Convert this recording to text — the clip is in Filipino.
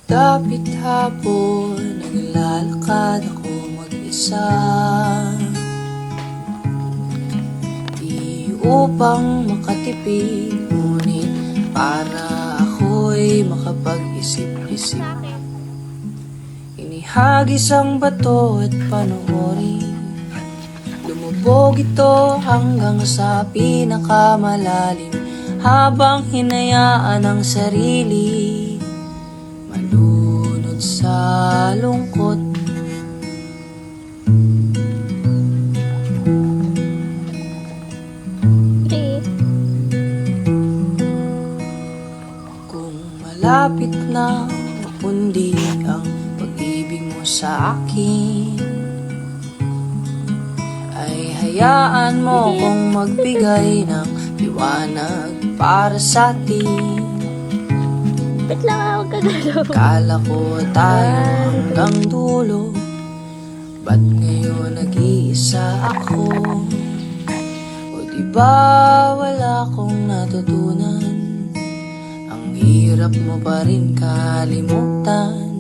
Dapit hapon, naglalakad ako mag-isa, di upang makatipid, ngunit para ako'y makapag-isip-isip. Inihagis ang bato at panoorin, lumubog ito hanggang sa pinakamalalim, habang hinayaan ang sarili malunod sa lungkot. Kung malapit na mapundi ang pag-ibig mo sa akin, ay hayaan mo kong magbigay ng liwanag para sa atin. Ba't lang ako kagalaw? Kala ko tayo hanggang dulo, ba't ngayon nag-iisa ako? O diba wala akong natutunan? Ang hirap mo pa rin kalimutan.